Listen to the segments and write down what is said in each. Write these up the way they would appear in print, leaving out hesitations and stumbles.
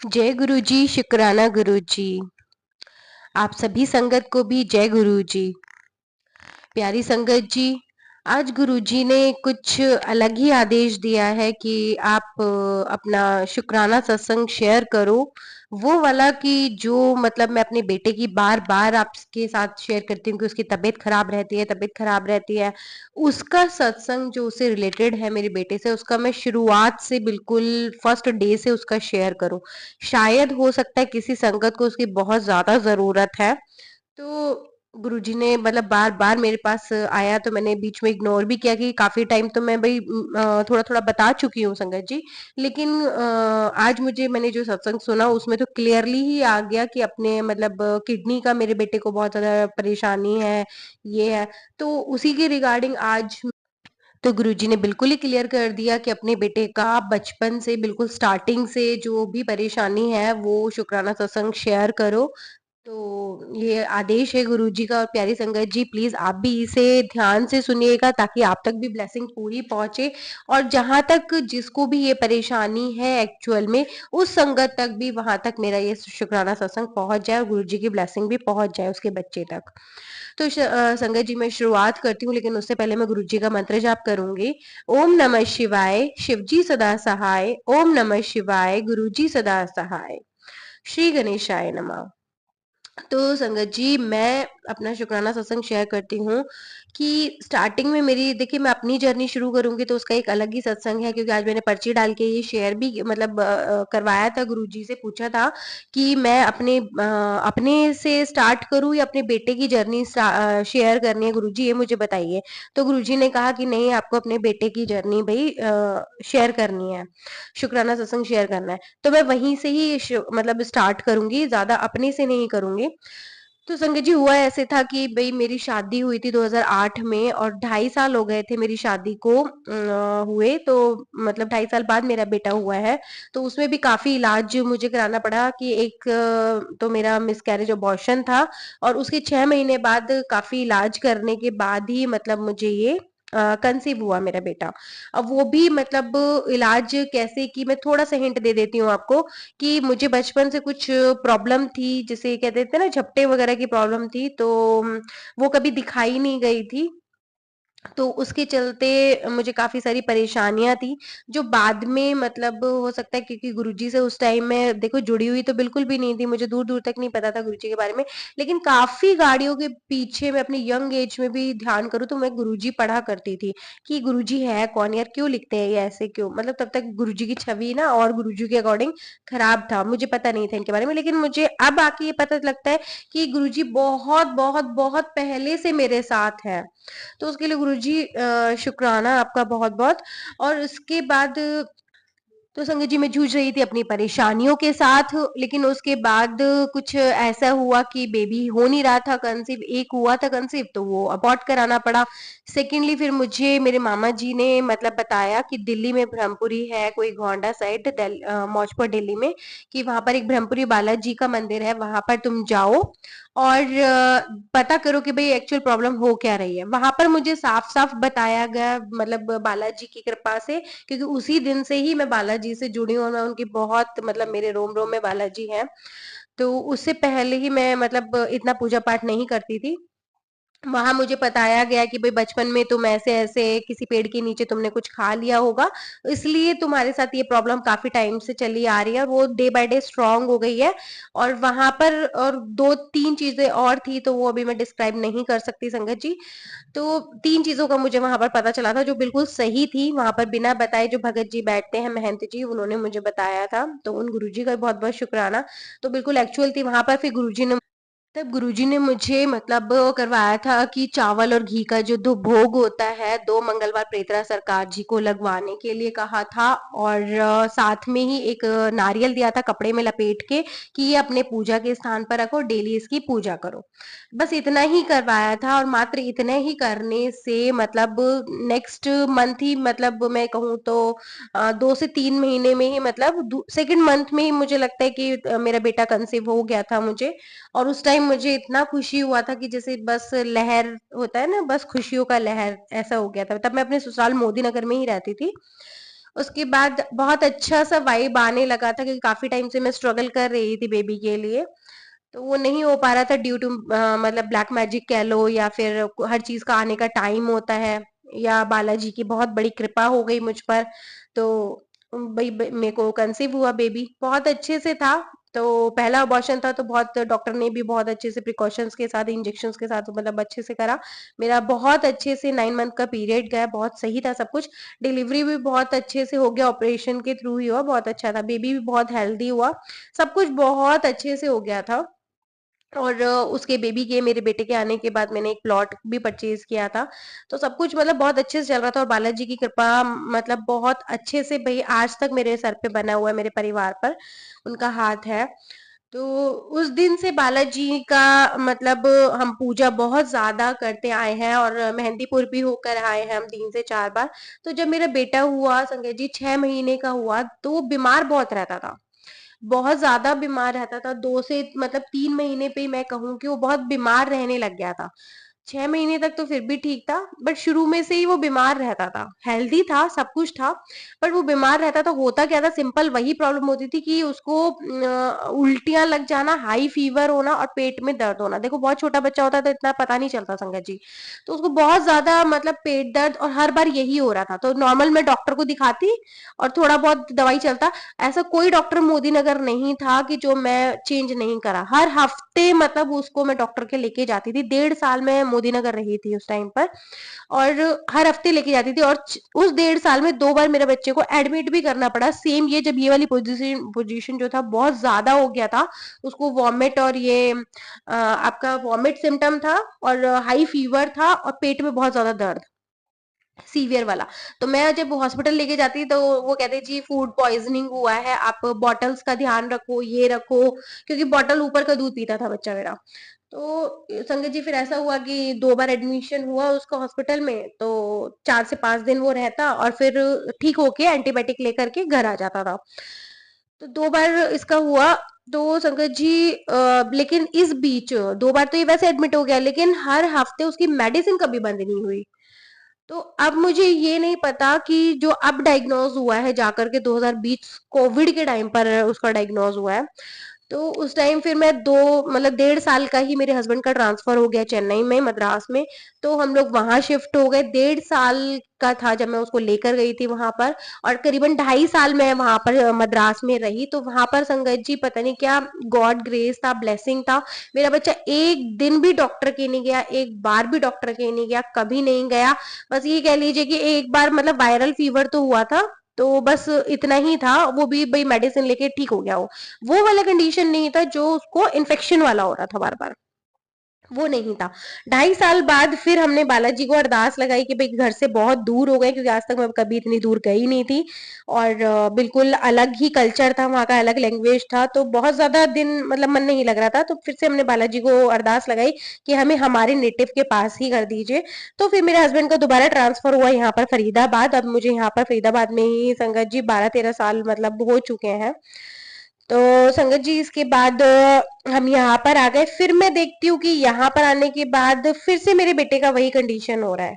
जय गुरु जी, शुक्राना गुरु जी। आप सभी संगत को भी जय गुरु जी। प्यारी संगत जी, आज गुरु जी ने कुछ अलग ही आदेश दिया है कि आप अपना शुक्राना सत्संग शेयर करो। वो वाला कि जो मतलब मैं अपने बेटे की बार-बार आपके साथ शेयर करती हूँ कि उसकी तबीयत खराब रहती है। उसका सत्संग जो उससे रिलेटेड है मेरे बेटे से, उसका मैं शुरुआत से बिल्कुल फर्स्ट डे से उसका शेयर करूँ। शायद हो सकता है किसी संगत को उसकी बहुत ज़्यादा ज़रूरत है। तो गुरुजी ने मतलब बार-बार मेरे पास आया तो मैंने बीच में इग्नोर भी किया कि काफ़ी टाइम तो मैं भई थोड़ा-थोड़ा बता चुकी हूँ संगत जी। लेकिन आज मैंने जो सत्संग सुना उसमें तो क्लियरली ही आ गया कि अपने मतलब किडनी का मेरे बेटे को बहुत ज़्यादा परेशानी है, ये है। तो उसी के रिगार्डिंग आज तो गुरुजी ने बिल्कुल ही क्लियर कर दिया कि अपने बेटे का बचपन से बिल्कुल स्टार्टिंग से जो भी परेशानी है वो शुक्राना सत्संग शेयर करो। तो ये आदेश है गुरुजी का और प्यारी संगत जी प्लीज आप भी इसे ध्यान से सुनिएगा ताकि आप तक भी ब्लेसिंग पूरी पहुंचे और जहां तक जिसको भी ये परेशानी है एक्चुअल में उस संगत तक भी वहां तक मेरा ये शुक्राना सत्संग पहुंच जाए और गुरुजी की ब्लेसिंग भी पहुंच जाए उसके बच्चे तक। तो संगत जी मैं शुरुआत करती हूँ लेकिन उससे पहले मैं गुरुजी का मंत्र जाप करूंगी। ओम नमः शिवाय, शिवजी सदा सहाय। ओम नमः शिवाय, गुरुजी सदा सहाय। श्री गणेशाय नमः। तो संगत जी मैं अपना शुक्राना सत्संग शेयर करती हूँ कि स्टार्टिंग में मेरी देखिए मैं अपनी जर्नी शुरू करूंगी तो उसका एक अलग ही सत्संग है क्योंकि आज मैंने पर्ची डाल के ये शेयर भी मतलब करवाया था गुरुजी से पूछा था कि मैं अपने से स्टार्ट करूँ या अपने बेटे की जर्नी शेयर करनी है गुरुजी ये मुझे बताइए। तो गुरुजी ने कहा कि नहीं आपको अपने बेटे की जर्नी भाई शेयर करनी है, शुक्राना सत्संग शेयर करना है। तो मैं वहीं से ही मतलब स्टार्ट करूंगी, ज्यादा अपने से नहीं करूंगी। तो संगत जी हुआ ऐसे था कि भई मेरी शादी हुई थी 2008 में और 2.5 साल हो गए थे मेरी शादी को हुए तो मतलब 2.5 साल बाद मेरा बेटा हुआ है। तो उसमें भी काफ़ी इलाज मुझे कराना पड़ा कि एक तो मेरा मिसकैरेज अबॉर्शन था और उसके 6 महीने बाद काफ़ी इलाज करने के बाद ही मतलब मुझे ये कंसीव हुआ मेरा बेटा। अब वो भी मतलब इलाज कैसे कि मैं थोड़ा-सा हिंट दे देती हूँ आपको कि मुझे बचपन से कुछ प्रॉब्लम थी जिसे कहते थे ना झपटे वगैरह की प्रॉब्लम थी तो वो कभी दिखाई नहीं गई थी। तो उसके चलते मुझे काफ़ी सारी परेशानियाँ थी, जो बाद में मतलब हो सकता है क्योंकि गुरुजी से उस टाइम में देखो जुड़ी हुई तो बिल्कुल भी नहीं थी, मुझे दूर-दूर तक नहीं पता था गुरुजी के बारे में। लेकिन काफ़ी गाड़ियों के पीछे मैं अपनी यंग एज में भी ध्यान करूँ तो मैं गुरुजी पढ़ा करती थी, कि गुरुजी है कौन यार? क्यों लिखते हैं ये ऐसे क्यों? मतलब तब तक गुरुजी की छवि ना और गुरुजी के अकॉर्डिंग खराब था, मुझे पता नहीं था इनके बारे में। लेकिन मुझे अब आके ये पता लगता है कि गुरुजी बहुत, बहुत, बहुत पहले से मेरे साथ हैं। तो उसके लिए गुरुजी शुक्राना आपका बहुत-बहुत। और उसके बाद तो संगत जी मैं जूझ रही थी अपनी परेशानियों के साथ, लेकिन उसके बाद कुछ ऐसा हुआ कि बेबी हो नहीं रहा था कंसीव, एक हुआ था कंसीव तो वो अबॉर्ट कराना पड़ा। सेकेंडली फिर मुझे मेरे मामा जी ने मतलब बताया कि दिल्ली में ब्रह्मपुरी है कोई गोंडा साइड मौजपुर दिल्ली में, कि वहां पर एक ब्रह्मपुरी बालाजी का मंदिर है, वहां पर तुम जाओ और पता करो कि भाई एक्चुअल प्रॉब्लम हो क्या रही है। वहां पर मुझे साफ-साफ बताया गया मतलब बालाजी की कृपा से, क्योंकि उसी दिन से ही मैं बालाजी से जुड़ी हूँ और मैं उनकी बहुत मतलब मेरे रोम-रोम में बालाजी हैं। तो उससे पहले ही मैं मतलब इतना पूजा-पाठ नहीं करती थी। वहाँ मुझे बताया गया कि भई बचपन में तुम ऐसे-ऐसे किसी पेड़ के नीचे तुमने कुछ खा लिया होगा, इसलिए तुम्हारे साथ ये प्रॉब्लम काफ़ी टाइम से चली आ रही है और वो डे बाय डे स्ट्रॉन्ग हो गई है। और वहाँ पर और 2-3 चीज़ें और थी, तो वो अभी मैं डिस्क्राइब नहीं कर सकती संगत जी। तो 3 चीज़ों का मुझे वहाँ पर पता चला था जो बिल्कुल सही थी, वहाँ पर बिना बताए जो भगत जी बैठते हैं महंत जी, उन्होंने मुझे बताया था, तो उन गुरुजी का बहुत-बहुत शुक्राना। तो बिल्कुल एक्चुअल थी वहाँ पर, फिर गुरुजी ने तब गुरुजी ने मुझे मतलब करवाया था कि चावल और घी का जो दो भोग होता है 2 मंगलवार प्रेतरा सरकार जी को लगवाने के लिए कहा था और साथ में ही एक नारियल दिया था कपड़े में लपेट के कि ये अपने पूजा के स्थान पर रखो, डेली इसकी पूजा करो। बस इतना ही करवाया था और मात्र इतने ही करने से मतलब नेक्स्ट मंथ ही मतलब मैं कहूँ तो 2 से 3 महीने में ही मतलब सेकेंड मंथ में ही मुझे लगता है कि मेरा बेटा कंसीव हो गया था मुझे। और उस टाइम मुझे इतना खुशी हुआ था कि जैसे बस लहर होता है ना, बस खुशियों का लहर ऐसा हो गया था। तब मैं अपने ससुराल मोदी नगर में ही रहती थी। उसके बाद बहुत अच्छा सा वाइब आने लगा था, क्योंकि काफी टाइम से मैं स्ट्रगल कर रही थी बेबी के लिए। तो वो नहीं हो पा रहा था ड्यू टू मतलब ब्लैक मैजिक कह लो, या फिर हर चीज का आने का टाइम होता है, या बालाजी की बहुत बड़ी कृपा हो गई मुझ पर। तो भाई मेरे को कंसीव हुआ, बेबी बहुत अच्छे से था। तो पहला अबॉर्शन था, तो बहुत डॉक्टर ने भी बहुत अच्छे से प्रिकॉशंस के साथ, इंजेक्शंस के साथ मतलब अच्छे से करा। मेरा बहुत अच्छे से 9 मंथ का पीरियड गया, बहुत सही था सब कुछ। डिलीवरी भी बहुत अच्छे से हो गया, ऑपरेशन के थ्रू ही हुआ, बहुत अच्छा था। बेबी भी बहुत हेल्दी हुआ, सब कुछ बहुत अच्छे से हो गया था। और उसके बेबी के, मेरे बेटे के आने के बाद मैंने एक प्लॉट भी परचेज किया था। तो सब कुछ मतलब बहुत अच्छे से चल रहा था, और बालाजी की कृपा मतलब बहुत अच्छे से भाई आज तक मेरे सर पे बना हुआ है, मेरे परिवार पर उनका हाथ है। तो उस दिन से बालाजी का मतलब हम पूजा बहुत ज्यादा करते आए हैं, और मेहंदीपुर भी होकर आए हैं हम 3 से 4 बार। तो जब मेरा बेटा हुआ संजय जी 6 महीने का हुआ, तो वो बीमार बहुत रहता था, बहुत ज्यादा बीमार रहता था। 2 से मतलब 3 महीने पे ही मैं कहूँ कि वो बहुत बीमार रहने लग गया था। 6 महीने तक तो फिर भी ठीक था, बट शुरू में से ही वो बीमार रहता था। हेल्दी था, सब कुछ था, पर वो बीमार रहता था। होता क्या था, सिंपल वही प्रॉब्लम होती थी कि उसको उल्टियां लग जाना, हाई फीवर होना, और पेट में दर्द होना। देखो बहुत छोटा बच्चा होता है तो इतना पता नहीं चलता संगत जी। तो उसको बहुत ज्यादा मतलब पेट दर्द, और हर बार यही हो रहा था। तो नॉर्मल मैं डॉक्टर को दिखाती और थोड़ा बहुत दवाई चलता। ऐसा कोई डॉक्टर मोदी नगर नहीं था कि जो मैं चेंज नहीं करा। हर हफ्ते मतलब उसको मैं डॉक्टर के लेके जाती थी। 1.5 साल में मोदी नगर रही थी उस टाइम पर, और हर हफ्ते लेके जाती थी। और उस 1.5 साल में 2 बार मेरे बच्चे को एडमिट भी करना पड़ा। सेम ये जब ये वाली पोजीशन जो था बहुत ज्यादा हो गया था, उसको वॉमिट और ये आपका वॉमिट सिम्टम था, और हाई फीवर था, और पेट में बहुत ज्यादा दर्द, सीवियर वाला। तो मैं जब हॉस्पिटल लेके जाती तो वो कहते जी फूड पॉइजनिंग हुआ है, आप बॉटल्स का ध्यान रखो, ये रखो, क्योंकि बॉटल ऊपर का दूध पीता था बच्चा मेरा। तो संगत जी फिर ऐसा हुआ कि 2 बार एडमिशन हुआ उसका हॉस्पिटल में। तो 4 से 5 दिन वो रहता, और फिर ठीक होके एंटीबायोटिक लेकर के घर आ जाता था। तो 2 बार इसका हुआ। तो संगत जी लेकिन इस बीच 2 बार तो ये वैसे एडमिट हो गया, लेकिन हर हफ्ते उसकी मेडिसिन कभी बंद नहीं हुई। तो अब मुझे ये नहीं पता कि जो अब डायग्नोज हुआ है जाकर के 2020 कोविड के टाइम पर उसका डायग्नोज हुआ है। तो उस टाइम फिर मैं दो मतलब 1.5 साल का ही मेरे हस्बैंड का ट्रांसफर हो गया चेन्नई में, मद्रास में। तो हम लोग वहां शिफ्ट हो गए। 1.5 साल का था जब मैं उसको लेकर गई थी वहां पर, और करीबन 2.5 साल मैं वहां पर मद्रास में रही। तो वहां पर संगत जी पता नहीं क्या गॉड ग्रेस था, ब्लेसिंग था। मेरा बच्चा एक दिन भी डॉक्टर के नहीं गया, एक बार भी डॉक्टर के नहीं गया, कभी नहीं गया। बस ये कह लीजिए कि एक बार मतलब वायरल फीवर तो हुआ था, तो बस इतना ही था, वो भी भाई मेडिसिन लेके ठीक हो गया वो वाला कंडीशन नहीं था जो उसको इन्फेक्शन वाला हो रहा था बार बार, वो नहीं था। 2.5 साल बाद फिर हमने बालाजी को अरदास लगाई कि भाई घर से बहुत दूर हो गए, क्योंकि आज तक मैं कभी इतनी दूर गई नहीं थी, और बिल्कुल अलग ही कल्चर था वहाँ का, अलग लैंग्वेज था। तो बहुत ज्यादा दिन मतलब मन नहीं लग रहा था। तो फिर से हमने बालाजी को अरदास लगाई कि हमें हमारे नेटिव के पास ही कर दीजिए। तो फिर मेरे हस्बैंड का दोबारा ट्रांसफर हुआ यहाँ पर फरीदाबाद। अब मुझे यहाँ पर फरीदाबाद में ही संगत जी 12-13 साल मतलब हो चुके हैं। तो संगत जी इसके बाद हम यहाँ पर आ गए। फिर मैं देखती हूँ कि यहाँ पर आने के बाद फिर से मेरे बेटे का वही कंडीशन हो रहा है।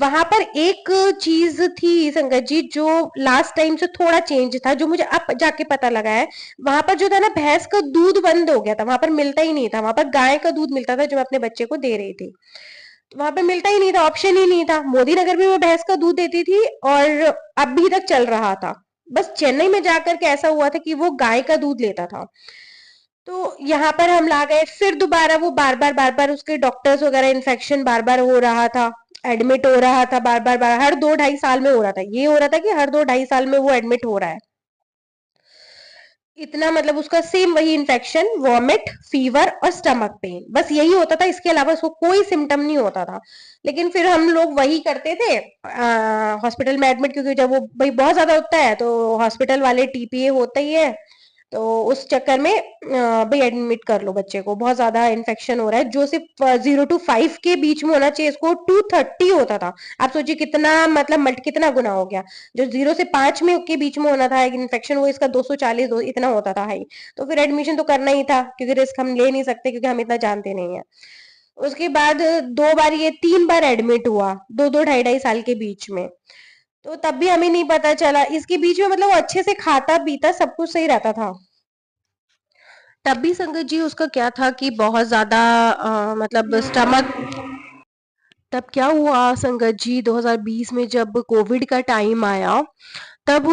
वहां पर एक चीज थी संगत जी जो लास्ट टाइम से थोड़ा चेंज था, जो मुझे अब जाके पता लगा है। वहां पर जो था ना, भैंस का दूध बंद हो गया था, वहां पर मिलता ही नहीं था। वहां पर गाय का दूध मिलता था जो मैं अपने बच्चे को दे रही थी। तो वहां पर मिलता ही नहीं था, ऑप्शन ही नहीं था। मोदी नगर में मैं भैंस का दूध देती थी, और अभी तक चल रहा था। बस चेन्नई में जाकर के ऐसा हुआ था कि वो गाय का दूध लेता था। तो यहाँ पर हम ला गए, फिर दोबारा वो बार बार उसके डॉक्टर्स वगैरह, इन्फेक्शन बार बार हो रहा था, एडमिट हो रहा था बार हर 2-2.5 साल में हो रहा था। ये हो रहा था कि हर 2-2.5 साल में वो एडमिट हो रहा है। इतना मतलब उसका सेम वही इन्फेक्शन, वॉमिट, फीवर और स्टमक पेन, बस यही होता था। इसके अलावा उसको कोई सिम्टम नहीं होता था। लेकिन फिर हम लोग वही करते थे हॉस्पिटल में एडमिट, क्योंकि जब वो भाई बहुत ज्यादा होता है तो हॉस्पिटल वाले टीपीए होता ही है। तो उस चक्कर में भाई एडमिट कर लो बच्चे को, बहुत ज्यादा इन्फेक्शन हो रहा है। जो सिर्फ 0 to 5 के बीच में होना चाहिए, इसको 230 होता था। आप सोचिए कितना मतलब मल्ट कितना गुना हो गया। जो 0 से 5 में के बीच में होना था इन्फेक्शन, वो इसका 240 इतना होता था हाई। तो फिर एडमिशन तो करना ही था, क्योंकि रिस्क हम ले नहीं सकते, क्योंकि हम इतना जानते नहीं है। उसके बाद 2 बार, ये 3 बार एडमिट हुआ, 2-2 2.5-2.5 साल के बीच में। तो तब भी हमें नहीं पता चला। इसके बीच में मतलब वो अच्छे से खाता पीता सब कुछ सही रहता था। तब भी संगत जी उसका क्या था कि बहुत ज्यादा मतलब स्टमक। तब क्या हुआ संगत जी 2020 में जब कोविड का टाइम आया, तब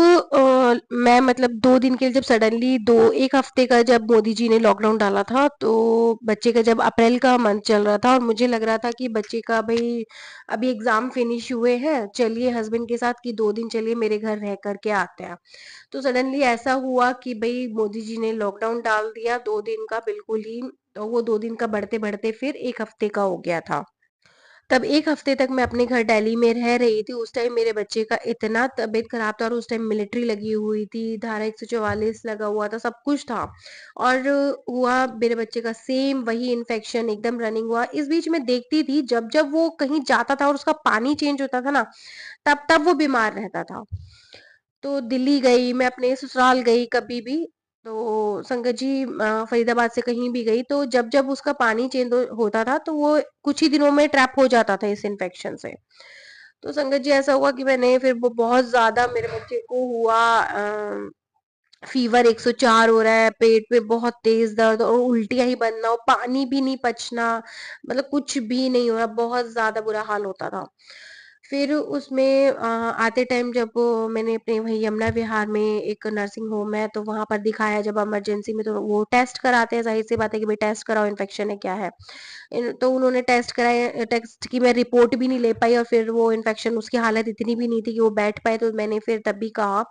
मैं मतलब 2 दिन के लिए जब सडनली 2 1 हफ्ते का जब मोदी जी ने लॉकडाउन डाला था, तो बच्चे का जब अप्रैल का मंथ चल रहा था और मुझे लग रहा था कि बच्चे का भई अभी एग्ज़ाम फिनिश हुए हैं, चलिए हस्बैंड के साथ कि 2 दिन चलिए मेरे घर रह कर के आते हैं। तो सडनली ऐसा हुआ कि भई मोदी जी ने लॉकडाउन डाल दिया 2 दिन का बिल्कुल ही, तो वो 2 दिन का बढ़ते-बढ़ते फिर 1 हफ्ते का हो गया था। तब 1 हफ्ते तक मैं अपने घर दिल्ली में रह रही थी। उस टाइम मेरे बच्चे का इतना तबीयत खराब था और उस टाइम मिलिट्री लगी हुई थी, धारा 144 लगा हुआ था, सब कुछ था। और हुआ मेरे बच्चे का सेम वही इन्फेक्शन एकदम रनिंग हुआ। इस बीच मैं देखती थी जब-जब वो कहीं जाता था और उसका पानी चेंज होता था ना, तब-तब वो बीमार रहता था। तो दिल्ली गई, मैं अपने ससुराल गई कभी भी, तो संगत जी फरीदाबाद से कहीं भी गई तो जब-जब उसका पानी चेंज होता था तो वो कुछ ही दिनों में ट्रैप हो जाता था इस इन्फेक्शन से। तो संगत जी ऐसा हुआ कि मैंने फिर वो बहुत ज़्यादा मेरे बच्चे को हुआ फ़ीवर 104 हो रहा है, पेट में बहुत तेज़ दर्द और उल्टियाँ ही बंद ना हो, पानी भी नहीं पचना, मतलब कुछ भी नहीं हो रहा, बहुत ज़्यादा बुरा हाल होता था। फिर उसमें आते टाइम जब मैंने अपने वहीं यमुना विहार में एक नर्सिंग होम है, तो वहाँ पर दिखाया जब इमरजेंसी में, तो वो टेस्ट कराते हैं, ज़ाहिर-सी बात है कि भई टेस्ट कराओ इन्फेक्शन है, क्या है। तो उन्होंने टेस्ट कराए, टेस्ट की मैं रिपोर्ट भी नहीं ले पाई और फिर वो इन्फेक्शन उसकी हालत इतनी भी नहीं थी कि वो बैठ पाए, तो मैंने फिर तब भी कहा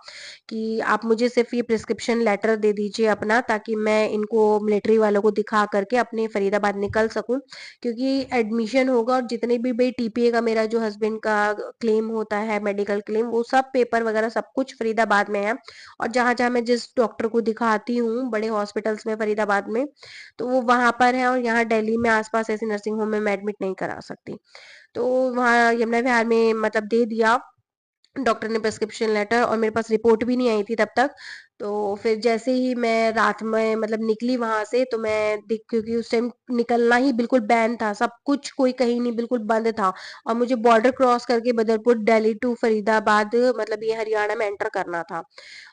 कि आप मुझे सिर्फ ये प्रिस्क्रिप्शन लेटर दे दीजिए अपना, ताकि मैं इनको मिलिट्री वालों को दिखा करके अपने फरीदाबाद निकल सकूं, क्योंकि एडमिशन होगा और जितने भी भाई टीपीए का मेरा जो हस्बैंड का क्लेम होता है, मेडिकल क्लेम, वो सब पेपर वगैरह सब कुछ फरीदाबाद में है। और जहाँ जहाँ मैं जिस डॉक्टर को दिखाती हूँ बड़े हॉस्पिटल्स में फरीदाबाद में, तो वो वहाँ पर है और यहाँ दिल्ली में आसपास ऐसे नर्सिंग होम में मैं एडमिट नहीं करा सकती। तो वहाँ यमुना विहार में मतलब दे दिया डॉक्टर ने प्रिस्क्रिप्शन लेटर, और मेरे पास रिपोर्ट भी नहीं आई थी तब तक। तो फिर जैसे ही मैं रात में मतलब निकली वहां से, तो मैं दिख, क्योंकि उस टाइम निकलना ही बिल्कुल बैन था, सब कुछ कोई कहीं नहीं, बिल्कुल बंद था। और मुझे बॉर्डर क्रॉस करके बदरपुर दिल्ली टू फरीदाबाद, मतलब ये हरियाणा में एंटर करना था।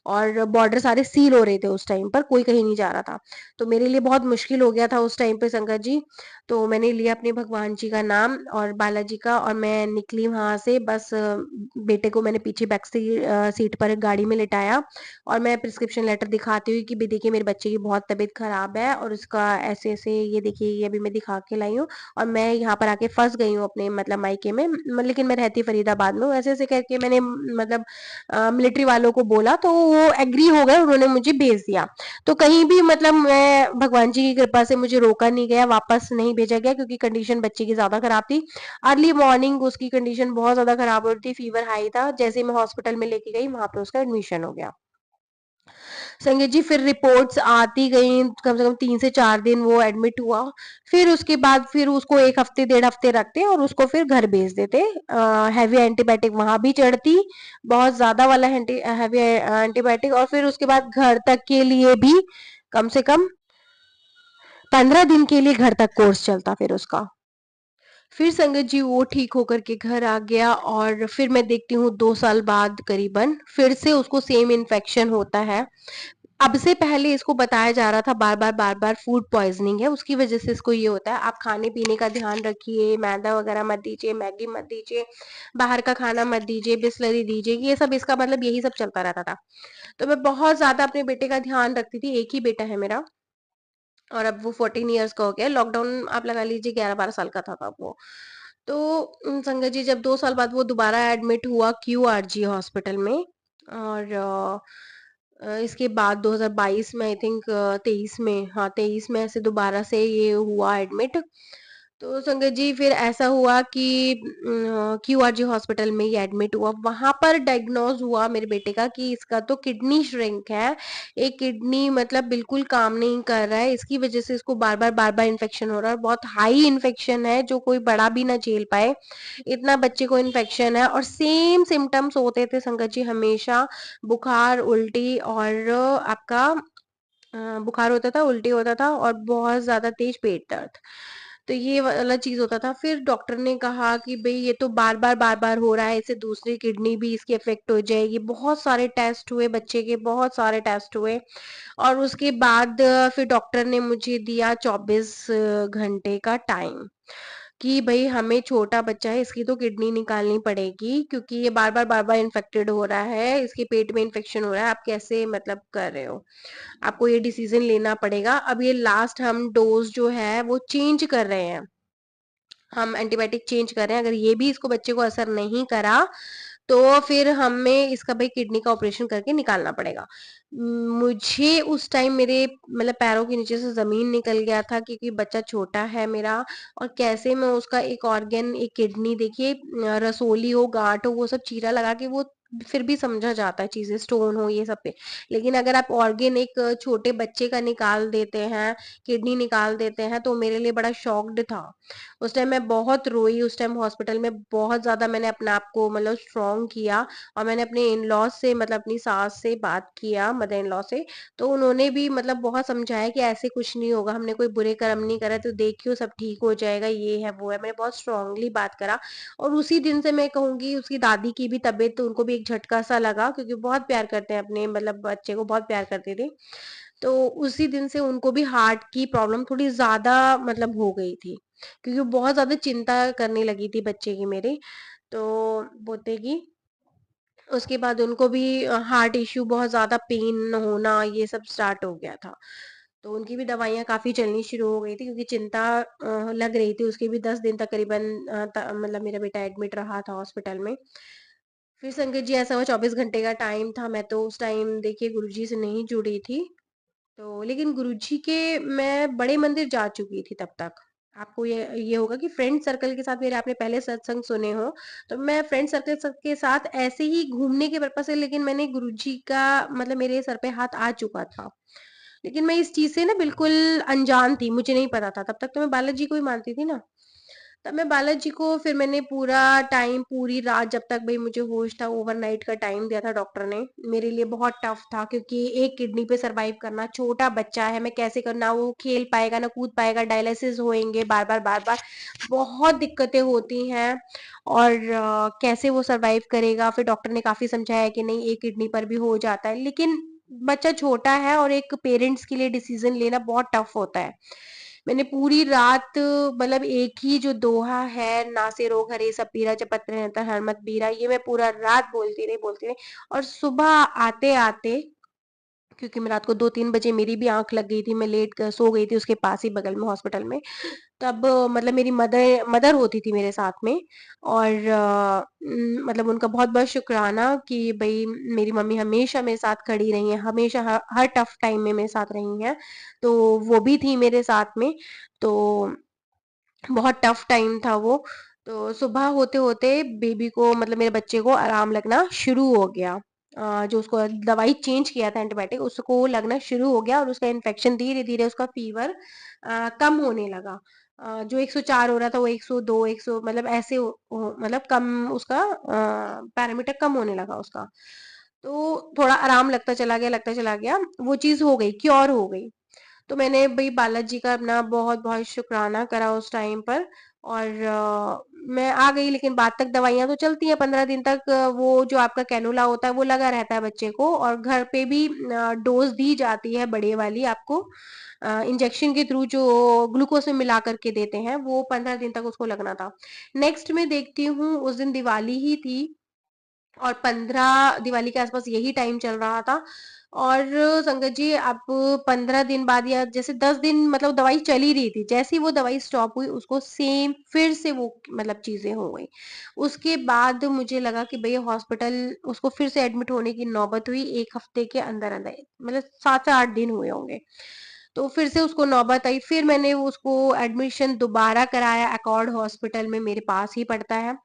और बॉर्डर सारे सील हो रहे थे उस टाइम पर, कोई कहीं नहीं जा रहा था। तो मेरे लिए बहुत मुश्किल हो गया था उस टाइम पे संगत जी। तो मैंने लिया अपने भगवान जी का नाम और बालाजी का, और मैं निकली वहां से बस। बेटे को मैंने पीछे बैक सीट पर गाड़ी में लिटाया और मैं प्रिस्क्रिप्शन लेटर दिखाती हुई कि भी देखिए मेरे बच्चे की बहुत तबीयत खराब है और उसका ऐसे ऐसे, ये देखिए ये अभी मैं दिखा के लाई हूँ और मैं यहाँ पर आके फंस गई हूँ अपने मतलब मायके में, लेकिन मैं रहती फरीदाबाद में हूँ। ऐसे ऐसे करके मैंने मतलब मिलिट्री वालों को बोला, तो वो एग्री हो गए, उन्होंने मुझे भेज दिया। तो कहीं भी मतलब मैं भगवान जी की कृपा से मुझे रोका नहीं गया, वापस नहीं भेजा गया, क्योंकि कंडीशन बच्चे की ज़्यादा खराब थी। अर्ली मॉर्निंग उसकी कंडीशन बहुत ज़्यादा खराब हो रही थी, फीवर हाई था। जैसे ही मैं हॉस्पिटल में लेके गई, वहाँ पे उसका एडमिशन हो गया। संगीत जी फिर रिपोर्ट्स आती गईं, कम से कम 3 से 4 दिन वो एडमिट हुआ। फिर उसके बाद फिर उसको 1 हफ्ते, डेढ़ हफ्ते रखते और उसको फिर घर भेज देते। हेवी एंटीबायोटिक वहाँ भी चढ़ती, बहुत ज़्यादा वाला हेवी एंटीबायोटिक, और फिर उसके बाद घर तक के लिए भी कम से कम 15 दिन के लिए घर तक कोर्स चलता फिर उसका। फिर संगत जी वो ठीक होकर के घर आ गया और फिर मैं देखती हूँ 2 साल बाद करीबन फिर से उसको सेम इन्फेक्शन होता है। अब से पहले इसको बताया जा रहा था बार-बार फूड पॉइज़निंग है, उसकी वज़ह से इसको ये होता है। आप खाने-पीने का ध्यान रखिए, मैदा वग़ैरह मत दीजिए, मैगी मत दीजिए, बाहर का खाना मत दीजिए, बिसलरी दीजिए, ये सब इसका मतलब यही सब चलता रहता था। तो मैं बहुत ज़्यादा अपने बेटे का ध्यान रखती थी, एक ही बेटा है मेरा और अब वो 14 इयर्स का हो गया है। लॉकडाउन आप लगा लीजिए 11-12 साल का था तब वो। तो संगत जी जब 2 साल बाद वो दोबारा एडमिट हुआ क्यूआरजी हॉस्पिटल में, और इसके बाद 2022 में आई थिंक 23 में, हाँ 23 में ऐसे दोबारा से ये हुआ एडमिट। तो संगत जी फिर ऐसा हुआ कि क्यूआरजी हॉस्पिटल में ये एडमिट हुआ, वहां पर डायग्नोज हुआ मेरे बेटे का कि इसका तो किडनी श्रिंक है, एक किडनी मतलब बिल्कुल काम नहीं कर रहा है, इसकी वजह से इसको बार बार इन्फेक्शन हो रहा है, बहुत हाई इन्फेक्शन है जो कोई बड़ा भी ना झेल पाए, इतना बच्चे को इन्फेक्शन है। और सेम सिम्टम्स होते थे संगत जी हमेशा, बुखार, उल्टी और आपका बुखार होता था, उल्टी होता था और बहुत ज़्यादा तेज पेट दर्द। तो ये वाला चीज़ होता था। फिर डॉक्टर ने कहा कि भई ये तो बार-बार, बार-बार हो रहा है, इससे दूसरी किडनी भी इसकी इफ़ेक्ट हो जाएगी। बहुत सारे टेस्ट हुए बच्चे के, बहुत सारे टेस्ट हुए और उसके बाद फिर डॉक्टर ने मुझे दिया 24 घंटे का टाइम कि भई हमें, छोटा बच्चा है, इसकी तो किडनी निकालनी पड़ेगी क्योंकि ये बार-बार, बार-बार इन्फेक्टेड हो रहा है, इसके पेट में इन्फेक्शन हो रहा है, आप कैसे मतलब कर रहे हो? आपको ये डिसीज़न लेना पड़ेगा। अब ये लास्ट हम डोज़ जो है वो चेंज कर रहे हैं। हम एंटीबायोटिक चेंज कर रहे हैं। अगर ये भी इसको, बच्चे को असर नहीं करा, तो फिर हमें इसका भाई किडनी का ऑपरेशन करके निकालना पड़ेगा। मुझे उस टाइम मेरे मतलब पैरों के नीचे से ज़मीन निकल गया था क्योंकि बच्चा छोटा है मेरा और कैसे मैं उसका एक ऑर्गन, एक किडनी देखिए, रसोली हो, गाँठ हो, वो सब चीरा लगा के वो फिर भी समझा जाता है चीज़ें, स्टोन हो ये सब पे। लेकिन अगर आप ऑर्गन एक छोटे बच्चे का निकाल देते हैं, किडनी निकाल देते हैं, तो मेरे लिए बड़ा शॉक्ड था। उस टाइम मैं बहुत रोई, उस टाइम हॉस्पिटल में बहुत ज़्यादा मैंने अपने आप को मतलब स्ट्रॉन्ग किया और मैंने अपने इन-लॉज़ से, मतलब अपनी सास से बात किया, मदर इन-लॉ से, तो उन्होंने भी मतलब बहुत समझाया कि ऐसे कुछ नहीं होगा, हमने कोई बुरे कर्म नहीं करे, तो देखियो सब ठीक हो जाएगा, ये है, वो है। मैंने बहुत स्ट्रॉन्गली बात करा और उसी दिन से मैं कहूँगी उसकी दादी की भी तबीयत, उनको भी एक झटका-सा लगा क्योंकि बहुत प्यार करते हैं अपने मतलब बच्चे को, बहुत प्यार करते थे। तो उसी दिन से उनको भी हार्ट की प्रॉब्लम थोड़ी ज़्यादा मतलब हो गई थी, क्योंकि वो बहुत ज़्यादा चिंता करने लगी थी बच्चे की मेरे। तो बोलते कि उसके बाद उनको भी हार्ट इश्यू, बहुत ज़्यादा पेन होना, ये सब स्टार्ट हो गया था। तो उनकी भी दवाइयाँ काफ़ी चलनी शुरू हो गई थी क्योंकि चिंता लग रही थी। उसकी भी 10 दिन तकरीबन मतलब मेरा बेटा एडमिट रहा था हॉस्पिटल में। फिर संगत जी ऐसा हुआ, 24 घंटे का टाइम था। मैं तो उस टाइम देखिए गुरुजी से नहीं जुड़ी थी। तो लेकिन गुरुजी के मैं बड़े मंदिर जा चुकी थी तब तक। आपको ये होगा कि फ्रेंड सर्कल के साथ मेरे, आपने पहले सत्संग सुने हो, तो मैं फ्रेंड सर्कल के साथ ऐसे ही घूमने के पर्पज़ से, लेकिन मैंने गुरुजी का मतलब मेरे सर पे हाथ आ चुका था। लेकिन मैं इस चीज़ से ना बिल्कुल अनजान थी, मुझे नहीं पता था। तब तक तो मैं बालाजी को ही मानती थी ना। तब मैं बालाजी को, फिर मैंने पूरा टाइम, पूरी रात जब तक भई मुझे होश था, ओवरनाइट का टाइम दिया था डॉक्टर ने। मेरे लिए बहुत टफ था क्योंकि एक किडनी पे सर्वाइव करना, छोटा बच्चा है, मैं कैसे ना वो खेल पाएगा, ना कूद पाएगा, डायलिसिस होएँगे बार-बार, बार-बार, बहुत दिक्कतें होती हैं और कैसे वो सर्वाइव करेगा। फिर डॉक्टर ने काफ़ी समझाया कि नहीं, एक किडनी पर भी हो जाता है, लेकिन बच्चा छोटा है और एक पेरेंट्स के लिए डिसीज़न लेना बहुत टफ होता है। मैंने पूरी रात मतलब एक ही जो दोहा है, "नासे रोग हरे सब पीरा, जपत निरंतर हरमत बीरा", ये मैं पूरा रात बोलती रही और सुबह आते-आते, क्योंकि मैं रात को 2-3 बजे मेरी भी आँख लग गई थी, मैं लेट क सो गई थी उसके पास ही बगल में हॉस्पिटल में। तब मतलब मेरी मदर मदर होती थी मेरे साथ में और मतलब उनका बहुत-बहुत शुक्राना कि भई मेरी मम्मी हमेशा मेरे साथ खड़ी रही हैं, हमेशा हर टफ टाइम में मेरे साथ रही हैं। तो वो भी थी मेरे साथ में, तो बहुत टफ टाइम था वो। तो सुबह होते-होते बेबी को, मतलब मेरे बच्चे को आराम लगना शुरू हो गया। जो उसको दवाई चेंज किया था एंटीबायोटिक, उसको लगना शुरू हो गया और उसका इन्फेक्शन धीरे-धीरे, उसका फ़ीवर कम होने लगा। जो 104 हो रहा था वो 102, 100 मतलब ऐसे मतलब कम उसका पैरामीटर कम होने लगा उसका। तो थोड़ा आराम लगता चला गया, वो चीज़ हो गई, क्योर हो गई। तो मैंने भई बालाजी का अपना बहुत-बहुत शुकराना करा उस टाइम पर और मैं आ गई, लेकिन बाद तक दवाइयाँ तो चलती हैं, 15 दिन तक वो जो आपका कैनुला होता है वो लगा रहता है बच्चे को और घर पे भी डोज़ दी जाती है बड़े वाली आपको, इंजेक्शन के थ्रू जो ग्लूकोज़ में मिला कर के देते हैं, वो 15 दिन तक उसको लगना था। नेक्स्ट मैं देखती हूँ, उस दिन दिवाली ही थी और 15 दिवाली के आस-पास यही टाइम चल रहा था और संगत जी अब 15 दिन बाद या जैसे 10 दिन मतलब दवाई चल ही रही थी। जैसे ही वो दवाई स्टॉप हुई, उसको सेम फिर से वो मतलब चीज़ें हो गई। उसके बाद मुझे लगा कि भई हॉस्पिटल, उसको फिर से एडमिट होने की नौबत हुई 1 हफ्ते के अंदर-अंदर, मतलब 7 से 8 दिन हुए होंगे। तो फिर से उसको नौबत आई, फिर मैंने उसको एडमिशन दोबारा कराया एकॉर्ड हॉस्पिटल में, मेरे पास ही पड़ता है,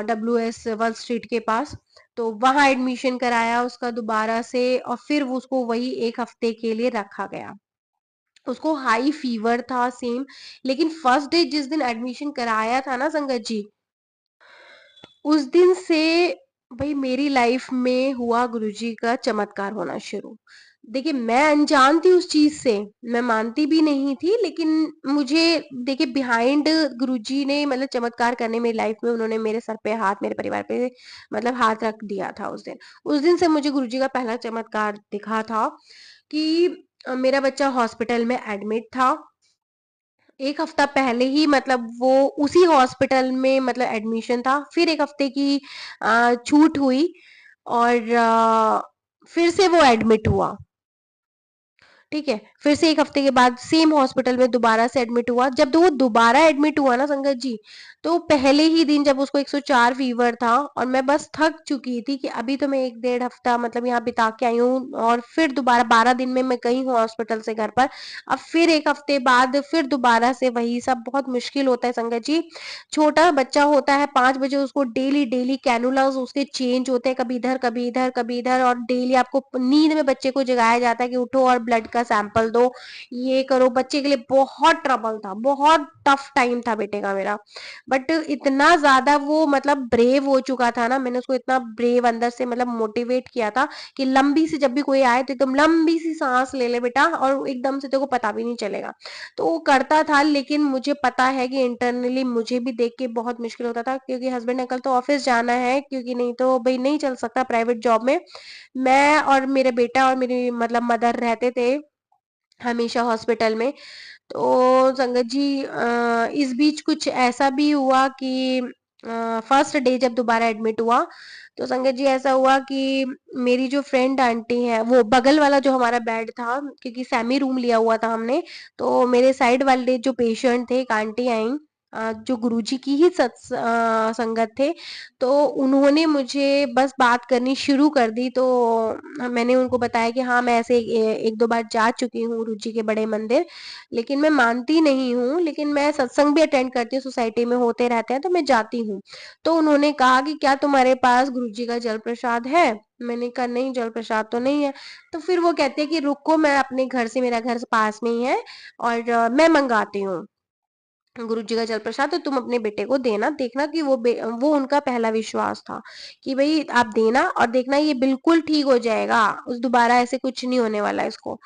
WS वर्क स्ट्रीट के पास। तो वहाँ एडमिशन कराया उसका दोबारा से और फिर वो उसको वही 1 हफ्ते के लिए रखा गया। उसको हाई फीवर था सेम, लेकिन फर्स्ट डे जिस दिन एडमिशन कराया था ना संगत जी, उस दिन से भई मेरी लाइफ में हुआ गुरुजी का चमत्कार होना शुरू। देखिए मैं अनजान थी उस चीज़ से, मैं मानती भी नहीं थी, लेकिन मुझे देखिए बिहाइंड गुरुजी ने मतलब चमत्कार करने मेरी लाइफ में, उन्होंने मेरे सर पे हाथ, मेरे परिवार पे मतलब हाथ रख दिया था उस दिन। उस दिन से मुझे गुरुजी का पहला चमत्कार दिखा था कि मेरा बच्चा हॉस्पिटल में एडमिट था। 1 हफ्ता पहले ही मतलब वो उसी हॉस्पिटल में मतलब एडमिशन था। फिर 1 हफ्ते की छूट हुई और फिर से वो एडमिट हुआ। ठीक है, फिर से 1 हफ्ते के बाद सेम हॉस्पिटल में दोबारा से एडमिट हुआ। जब वो दोबारा एडमिट हुआ ना संगत जी, तो पहले ही दिन जब उसको 104 फीवर था और मैं बस थक चुकी थी कि अभी तो मैं 1 डेढ़ हफ्ता मतलब यहाँ बिता के आई हूँ और फिर दोबारा 12 दिन में मैं गई हूँ हॉस्पिटल से घर पर। अब फिर 1 हफ्ते बाद फिर दोबारा से वही सब, बहुत मुश्किल होता है संगत जी। छोटा बच्चा होता है, 5 बजे उसको डेली डेली कैनुलास उसके चेंज होते हैं, कभी इधर कभी इधर कभी इधर, और डेली आपको नींद में बच्चे को जगाया जाता है कि उठो और ब्लड का सैंपल दो, ये करो। बच्चे के लिए बहुत ट्रबल था, बहुत टफ टाइम था बेटे का मेरा। बट इतना ज्यादा वो मतलब ब्रेव हो चुका था ना, मैंने उसको इतना ब्रेव अंदर से मतलब मोटिवेट किया था कि लंबी सी जब भी कोई आए तो एकदम लंबी सी सांस ले ले बेटा, और एकदम से तेरे को पता भी नहीं चलेगा। तो वो करता था, लेकिन मुझे पता है कि इंटरनली मुझे भी देख के बहुत मुश्किल होता था, क्योंकि हस्बैंड ने कल तो ऑफिस जाना है, क्योंकि नहीं तो भाई नहीं चल सकता प्राइवेट जॉब में। मैं और मेरे बेटा और मेरी मतलब मदर रहते थे हमेशा हॉस्पिटल में। तो संगत जी इस बीच कुछ ऐसा भी हुआ कि फर्स्ट डे जब दोबारा एडमिट हुआ, तो संगत जी ऐसा हुआ कि मेरी जो फ्रेंड आंटी है, वो बगल वाला जो हमारा बेड था, क्योंकि सेमी रूम लिया हुआ था हमने, तो मेरे साइड वाले जो पेशेंट थे, एक आंटी आई जो गुरुजी की ही संगत थे। तो उन्होंने मुझे बस बात करनी शुरू कर दी, तो मैंने उनको बताया कि हाँ मैं ऐसे एक दो बार जा चुकी हूँ गुरुजी के बड़े मंदिर, लेकिन मैं मानती नहीं हूँ, लेकिन मैं सत्संग भी अटेंड करती हूँ, सोसाइटी में होते रहते हैं तो मैं जाती हूँ। तो उन्होंने कहा कि क्या तुम्हारे पास गुरुजी का जल प्रसाद है? मैंने कहा नहीं, जल प्रसाद तो नहीं है। तो फिर वो कहते हैं कि रुको, मैं अपने घर से, मेरा घर पास में ही है और मैं मंगाती हूँ गुरु जी का जल प्रसाद, तो तुम अपने बेटे को देना, देखना कि वो उनका पहला विश्वास था कि भाई आप देना और देखना ये बिल्कुल ठीक हो जाएगा, उस दोबारा ऐसे कुछ नहीं होने वाला इसको।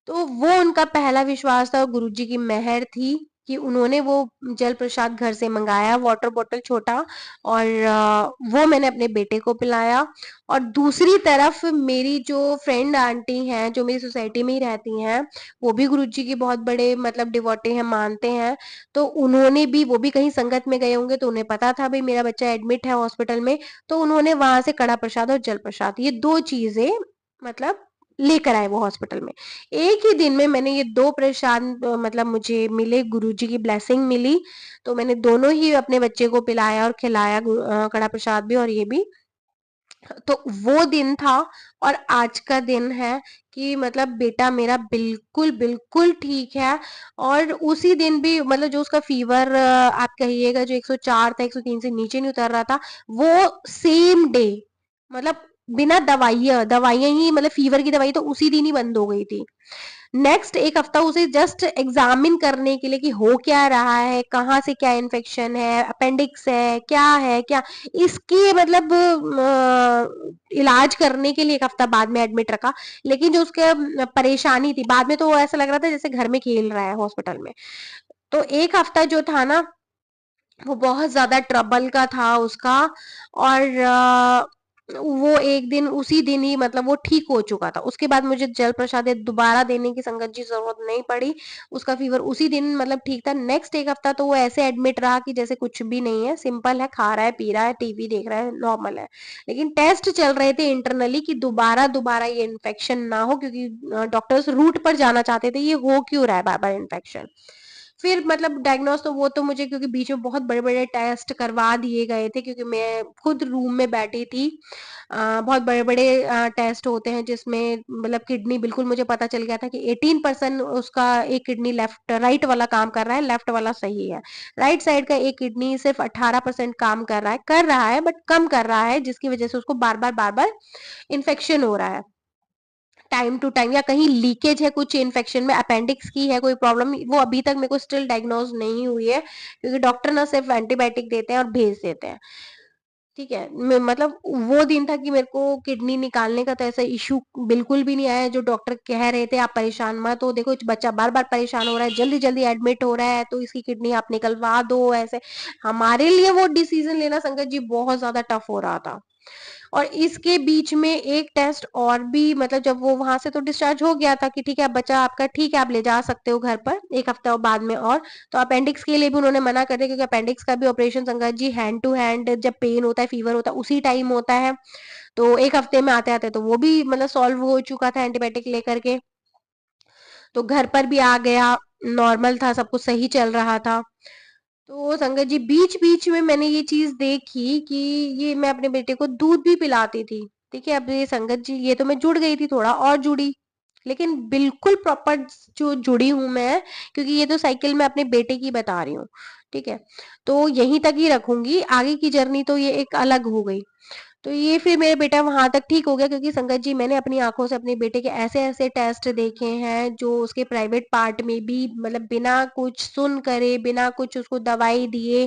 तो वो उनका पहला विश्वास था, गुरुजी की मेहर थी कि उन्होंने वो जल प्रसाद घर से मंगाया, वाटर बॉटल छोटा, और वो मैंने अपने बेटे को पिलाया। और दूसरी तरफ मेरी जो फ्रेंड आंटी हैं, जो मेरी सोसाइटी में ही रहती हैं, वो भी गुरुजी की बहुत बड़े मतलब डिवोटी हैं, मानते हैं। तो उन्होंने भी, वो भी कहीं संगत में गए होंगे, तो उन्हें पता था भाई मेरा बच्चा एडमिट है हॉस्पिटल में, तो उन्होंने वहां से कड़ा प्रसाद और जल प्रसाद, ये दो चीजें मतलब लेकर आए वो हॉस्पिटल में। एक ही दिन में मैंने ये दो प्रसाद मतलब मुझे मिले, गुरुजी की ब्लेसिंग मिली, तो मैंने दोनों ही अपने बच्चे को पिलाया और खिलाया, कड़ा प्रसाद भी और ये भी। तो वो दिन था और आज का दिन है कि मतलब बेटा मेरा बिल्कुल बिल्कुल ठीक है। और उसी दिन भी मतलब जो उसका फीवर आप कहिएगा जो 104 था, 103 से नीचे नहीं उतर रहा था, वो सेम डे मतलब बिना दवाइयाँ दवाइयाँ ही मतलब फीवर की दवाई तो उसी दिन ही बंद हो गई थी। नेक्स्ट 1 हफ्ता उसे जस्ट एग्जामिन करने के लिए कि हो क्या रहा है, कहाँ से क्या इन्फेक्शन है, अपेंडिक्स है क्या, इसकी मतलब इलाज करने के लिए 1 हफ्ता बाद में एडमिट रखा। लेकिन जो उसके परेशानी थी, बाद में तो वो ऐसा लग रहा था जैसे घर में खेल रहा है हॉस्पिटल में। तो 1 हफ्ता जो था ना, वो बहुत ज्यादा ट्रबल का था उसका। और वो एक दिन उसी दिन ही मतलब वो ठीक हो चुका था, उसके बाद मुझे जल प्रसाद दोबारा देने की संगत जी जरूरत नहीं पड़ी। उसका फीवर उसी दिन मतलब ठीक था। नेक्स्ट 1 हफ्ता तो वो ऐसे एडमिट रहा कि जैसे कुछ भी नहीं है, सिंपल है, खा रहा है, पी रहा है, टीवी देख रहा है, नॉर्मल है। लेकिन टेस्ट चल रहे थे इंटरनली कि दोबारा दोबारा ये इन्फेक्शन ना हो, क्योंकि डॉक्टर्स रूट पर जाना चाहते थे, ये हो क्यों रहा है बार बार इन्फेक्शन। फिर मतलब डायग्नोस तो वो तो मुझे, क्योंकि बीच में बहुत बड़े बड़े टेस्ट करवा दिए गए थे, क्योंकि मैं खुद रूम में बैठी थी। बहुत बड़े बड़े टेस्ट होते हैं जिसमें मतलब किडनी, बिल्कुल मुझे पता चल गया था कि 18% उसका एक किडनी लेफ्ट, राइट वाला काम कर रहा है, लेफ्ट वाला सही है। राइट साइड का एक किडनी सिर्फ 18% काम कर रहा है बट कम कर रहा है, जिसकी वजह से उसको बार बार इन्फेक्शन हो रहा है टाइम टू टाइम, या कहीं लीकेज है कुछ इन्फेक्शन में, अपेंडिक्स की है कोई प्रॉब्लम, वो अभी तक मेरे को स्टिल डायग्नोज नहीं हुई है, क्योंकि डॉक्टर ना सिर्फ एंटीबायोटिक देते हैं और भेज देते हैं। ठीक है? मतलब वो दिन था कि मेरे को किडनी निकालने का तो ऐसा इश्यू बिल्कुल भी नहीं आया, जो डॉक्टर कह रहे थे आप परेशान मत हो, देखो बच्चा बार-बार परेशान हो रहा है, जल्दी-जल्दी एडमिट हो रहा है, तो इसकी किडनी आप निकलवा दो ऐसे। हमारे लिए वो डिसीज़न लेना संगत जी बहुत ज़्यादा टफ हो रहा था। और इसके बीच में एक टेस्ट और भी, मतलब जब वो वहां से तो डिस्चार्ज हो गया था कि ठीक है अब बच्चा आपका ठीक है, आप ले जा सकते हो घर पर एक हफ्ता बाद में। और तो अपेंडिक्स के लिए भी उन्होंने मना कर दिया, क्योंकि अपेंडिक्स का भी ऑपरेशन संगत जी हैंड टू हैंड जब पेन होता है, फीवर होता है, उसी टाइम होता है। तो एक हफ्ते में आते आते तो वो भी मतलब सॉल्व हो चुका था एंटीबायोटिक लेकर के। तो घर पर भी आ गया, नॉर्मल था, सब कुछ सही चल रहा था। तो संगत जी बीच-बीच में मैंने ये चीज़ देखी कि ये मैं अपने बेटे को दूध भी पिलाती थी, ठीक है? अब ये संगत जी ये तो मैं जुड़ गई थी, थोड़ा और जुड़ी, लेकिन बिल्कुल प्रॉपर जो जुड़ी हूँ मैं, क्योंकि ये तो साइकिल मैं अपने बेटे की बता रही हूँ, ठीक है? तो यहीं तक ही रखूँगी, आगे की जर्नी तो ये एक अलग हो गई। तो ये फिर मेरा बेटा वहां तक ठीक हो गया, क्योंकि संगत जी मैंने अपनी आंखों से अपने बेटे के ऐसे ऐसे टेस्ट देखे हैं जो उसके प्राइवेट पार्ट में भी, मतलब बिना कुछ सुन करे, बिना कुछ उसको दवाई दिए,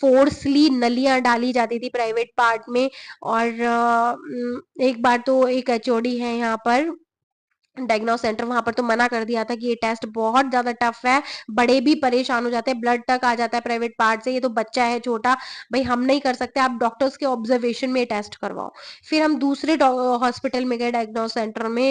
फोर्सली नलियां डाली जाती थी प्राइवेट पार्ट में। और एक बार तो एक एचओडी है यहाँ पर डायग्नोस सेंटर, वहां पर तो मना कर दिया था कि ये टेस्ट बहुत ज्यादा टफ है, बड़े भी परेशान हो जाते हैं, ब्लड तक आ जाता है प्राइवेट पार्ट से, ये तो बच्चा है छोटा, भाई हम नहीं कर सकते, आप डॉक्टर्स के ऑब्जर्वेशन में टेस्ट करवाओ। फिर हम दूसरे हॉस्पिटल में गए डायग्नोस सेंटर में,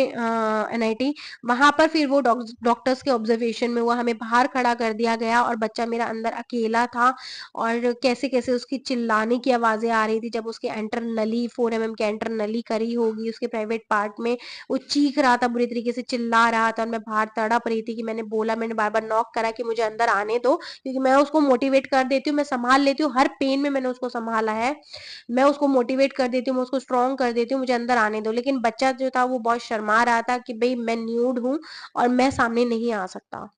एनआईटी, वहां पर फिर वो डॉक्टर्स के ऑब्जर्वेशन में हुआ, हमें बाहर खड़ा कर दिया गया और बच्चा मेरा अंदर अकेला था। और कैसे कैसे उसकी चिल्लाने की आवाजें आ रही थी जब उसके एंटर नली 4 mm के एंटर नली करी होगी उसके प्राइवेट पार्ट में, वो चीख रहा था, बुरी तरीके से चिल्ला रहा था, और मैं बाहर तड़प रही थी कि मैंने बोला, मैंने बार बार नॉक करा कि मुझे अंदर आने दो, क्योंकि मैं उसको मोटिवेट कर देती हूँ, मैं संभाल लेती हूँ, हर पेन में मैंने उसको संभाला है, मैं उसको मोटिवेट कर देती हूँ, मैं उसको स्ट्रॉन्ग कर देती हूँ, मुझे अंदर आने दो। लेकिन बच्चा जो था वो बहुत शर्मा रहा था कि भाई मैं न्यूड हूँ और मैं सामने नहीं आ सकता।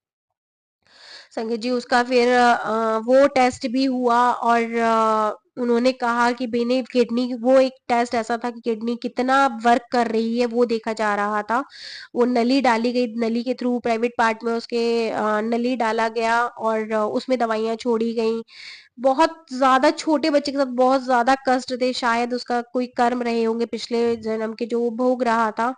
संगीत जी उसका फिर वो टेस्ट भी हुआ, और उन्होंने कहा कि बेने किडनी, वो एक टेस्ट ऐसा था कि किडनी कितना वर्क कर रही है वो देखा जा रहा था। वो नली डाली गई, नली के थ्रू प्राइवेट पार्ट में उसके नली डाला गया, और उसमें दवाइयां छोड़ी गई। बहुत ज्यादा छोटे बच्चे के साथ बहुत ज्यादा कष्ट थे, शायद उसका कोई कर्म रहे होंगे पिछले जन्म के जो वो भोग रहा था।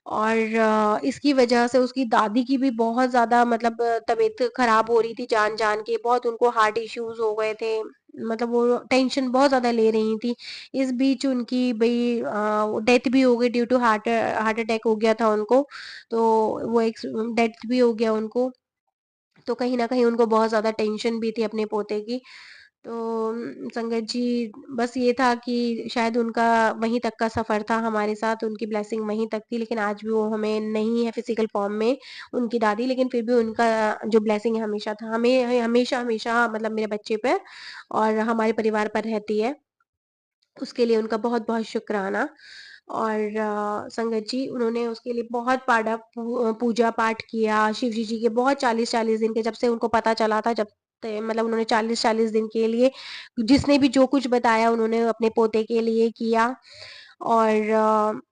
और इसकी वजह से उसकी दादी की भी बहुत ज़्यादा, मतलब तबीयत खराब हो रही थी जान-जान के, बहुत उनको हार्ट इश्यूज़ हो गए थे। मतलब वो टेंशन बहुत ज़्यादा ले रही थी। इस बीच उनकी भई डेथ भी हो गई, due to heart heart attack हो गया था उनको। तो वो एक डेथ भी हो गया उनको। तो कहीं न कहीं उनको बहुत ज़्यादा टेंशन भी थी अपने पोते की। तो संगत जी बस ये था कि शायद उनका वहीं तक का सफ़र था हमारे साथ, उनकी ब्लेसिंग वहीं तक थी, लेकिन आज भी वो हमें नहीं है फिज़िकल फ़ॉर्म में, उनकी दादी, लेकिन फिर भी उनका जो ब्लेसिंग है हमेशा था, हमें हमेशा-हमेशा, मतलब मेरे बच्चे पे और हमारे परिवार पर रहती है। उसके लिए उनका बहुत-बहुत शुक्राना। और संगत जी उन्होंने उसके लिए बहुत पूजा पाठ किया, शिव जी के बहुत 40-40 दिन के, जब से उनको पता चला था, जब ते मतलब उन्होंने 40-40 दिन के लिए जिसने भी जो कुछ बताया उन्होंने अपने पोते के लिए किया। और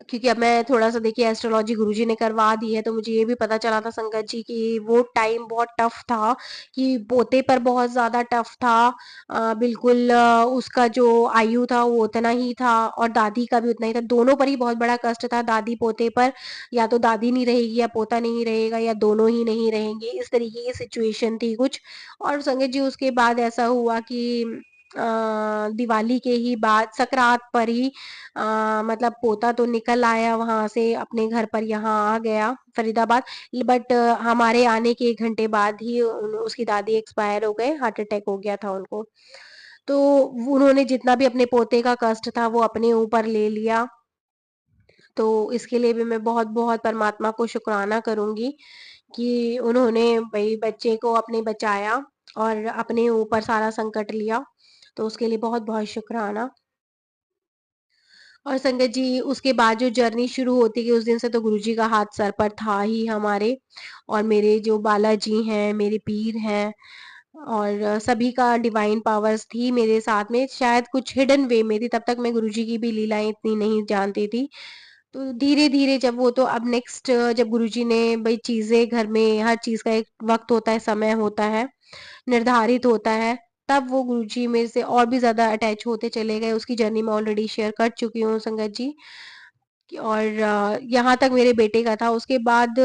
क्योंकि अब मैं थोड़ा-सा देखिए एस्ट्रोलॉजी गुरुजी ने करवा दी है, तो मुझे ये भी पता चला था संगत जी कि वो टाइम बहुत टफ था, कि पोते पर बहुत ज़्यादा टफ था। बिल्कुल उसका जो आयु था वो उतना ही था और दादी का भी उतना ही था। दोनों पर ही बहुत बड़ा कष्ट था, दादी-पोते पर, या तो दादी नहीं रहेगी या पोता नहीं रहेगा या दोनों ही नहीं रहेंगे, इस तरीके की सिचुएशन थी कुछ। और संगत जी उसके बाद ऐसा हुआ कि दिवाली के ही बाद सकरात पर ही मतलब पोता तो निकल आया वहाँ से अपने घर पर, यहाँ आ गया फरीदाबाद। बट हमारे आने के 1 घंटे बाद ही उसकी दादी एक्सपायर हो गए, हार्ट अटैक हो गया था उनको। तो उन्होंने जितना भी अपने पोते का कष्ट था वो अपने ऊपर ले लिया। तो इसके लिए भी मैं बहुत-बहुत परमात्मा को शुक्राना करूँगी कि उन्होंने भई बच्चे को अपने बचाया और अपने ऊपर सारा संकट लिया। तो उसके लिए बहुत-बहुत शुक्राना। और संगत जी उसके बाद जो जर्नी शुरू होती गई, उस दिन से तो गुरुजी का हाथ सर पर था ही हमारे, और मेरे जो बालाजी हैं, मेरे पीर हैं, और सभी का डिवाइन पावर्स थी मेरे साथ में। शायद कुछ हिडन वे में थी, तब तक मैं गुरुजी की भी लीलाएँ इतनी नहीं जानती थी। तो धीरे-धीरे जब वो तो अब नेक्स्ट जब गुरुजी ने भई चीज़ें घर में, हर चीज़ का एक वक़्त होता है, समय होता है, निर्धारित होता है। तब वो गुरुजी मेरे से और भी ज़्यादा अटैच होते चले गए। उसकी जर्नी मैं ऑलरेडी शेयर कर चुकी हूँ संगत जी। और यहाँ तक मेरे बेटे का था। उसके बाद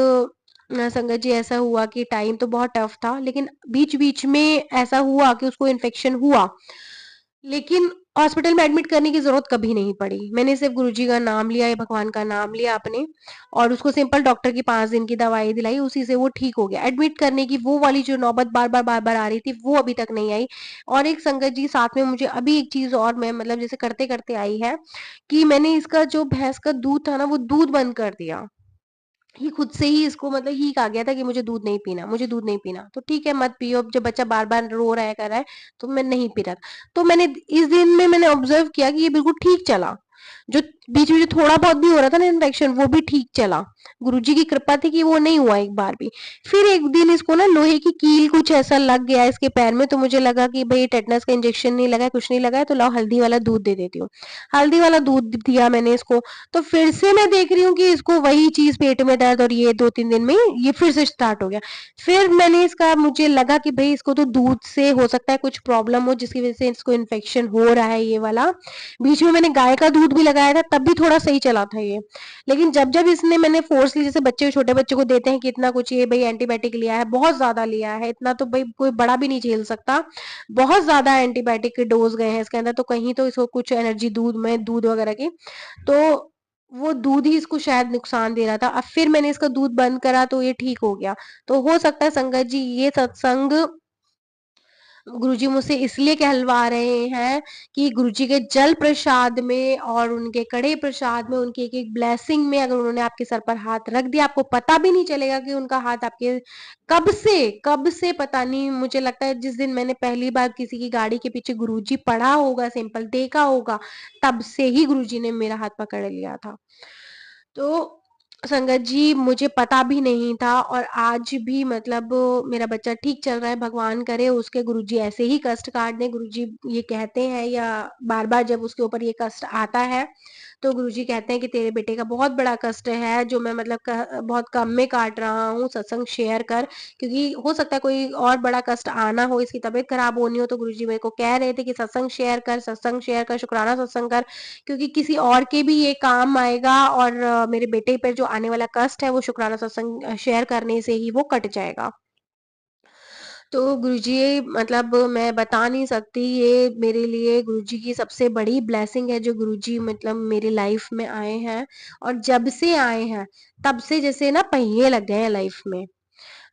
संगत जी ऐसा हुआ कि टाइम तो बहुत टफ था, लेकिन बीच-बीच में ऐसा हुआ कि उसको इन्फेक्शन हुआ। लेकिन हॉस्पिटल में एडमिट करने की ज़रूरत कभी नहीं पड़ी। मैंने सिर्फ़ गुरुजी का नाम लिया या भगवान का नाम लिया अपने, और उसको सिंपल डॉक्टर की 5 दिन की दवाई दिलाई, उसी से वो ठीक हो गया। एडमिट करने की वो वाली जो नौबत बार-बार आ रही थी, वो अभी तक नहीं आई। और एक संगत जी साथ में मुझे अभी एक चीज़ और मैं मतलब जैसे करते-करते आई है, कि मैंने इसका जो भैंस का दूध था ना, वो दूध बंद कर दिया। ये खुद से ही इसको मतलब ही कहा गया था कि मुझे दूध नहीं पीना, मुझे दूध नहीं पीना। तो ठीक है, मत पियो। अब जब बच्चा बार-बार रो रहा है, कर रहा है, तो मैं नहीं पी रहा था। तो मैंने इस दिन में मैंने ऑब्ज़र्व किया कि ये बिल्कुल ठीक चला। जो बीच में जो थोड़ा बहुत भी हो रहा था ना इन्फेक्शन, वो भी ठीक चला। गुरुजी की कृपा थी कि वो नहीं हुआ एक बार भी। फिर एक दिन इसको ना लोहे की कील कुछ ऐसा लग गया इसके पैर में, तो मुझे लगा कि भई टेटनस का इंजेक्शन नहीं लगा है, कुछ नहीं लगा है, तो लाओ हल्दी वाला दूध दे देती हूँ। हल्दी वाला दूध दिया मैंने इसको। तो फिर से मैं देख रही हूँ कि इसको वही चीज़ पेट में दर्द, और ये 2-3 दिन में ये फिर से स्टार्ट हो गया। फिर मैंने इसका मुझे लगा कि भई इसको तो दूध से हो सकता है कुछ प्रॉब्लम हो, जिसकी वज़ह से इसको इन्फेक्शन हो रहा है ये वाला। बीच में मैंने गाय का दूध भी लगाया था, तब भी थोड़ा सही चला था ये। लेकिन जब-जब इसने मैंने फ़ोर्सली जैसे बच्चे छोटे बच्चे को देते हैं कि इतना कुछ ये भई एंटीबायोटिक लिया है, बहुत ज़्यादा लिया है, इतना तो भई कोई बड़ा भी नहीं झेल सकता। बहुत ज़्यादा एंटीबायोटिक के डोज़ गए हैं इसके अंदर, तो कहीं तो इसको कुछ एनर्जी दूध में दूध वगैरह की, तो वो दूध ही इसको शायद नुकसान दे रहा था। अब फिर मैंने इसका दूध बंद करा तो ये ठीक हो गया। तो हो सकता है संगत जी ये सत्संग गुरुजी मुझसे इसलिए कहलवा रहे हैं कि गुरुजी के जल प्रसाद में और उनके कड़े प्रसाद में, उनकी एक-एक ब्लेसिंग में अगर उन्होंने आपके सर पर हाथ रख दिया, आपको पता भी नहीं चलेगा कि उनका हाथ आपके कब से पता नहीं। मुझे लगता है जिस दिन मैंने पहली बार किसी की गाड़ी के पीछे गुरुजी पढ़ा होगा, सिंपल देखा होगा, तब से ही गुरुजी ने मेरा हाथ पकड़ लिया था। तो संगत जी मुझे पता भी नहीं था, और आज भी मतलब मेरा बच्चा ठीक चल रहा है। भगवान करे उसके गुरुजी ऐसे ही कष्ट काट दें। गुरुजी ये कहते हैं, या बार-बार जब उसके ऊपर ये कष्ट आता है, तो गुरुजी कहते हैं कि तेरे बेटे का बहुत बड़ा कष्ट है, जो मैं मतलब बहुत कम में काट रहा हूँ, सत्संग शेयर कर। क्योंकि हो सकता है कोई और बड़ा कष्ट आना हो, इसकी तबीयत खराब होनी हो, तो गुरुजी मेरे को कह रहे थे कि सत्संग शेयर कर, शुक्राना सत्संग कर, क्योंकि किसी और के भी ये काम आएगा, और मेरे बेटे पर जो आने वाला कष्ट है वो शुक्राना सत्संग शेयर करने से ही वो कट जाएगा। तो गुरुजी मतलब मैं बता नहीं सकती, ये मेरे लिए गुरुजी की सबसे बड़ी ब्लेसिंग है, जो गुरुजी मतलब मेरी लाइफ में आए हैं। और जब से आए हैं, तब से जैसे ना पहिए लग गए हैं लाइफ में।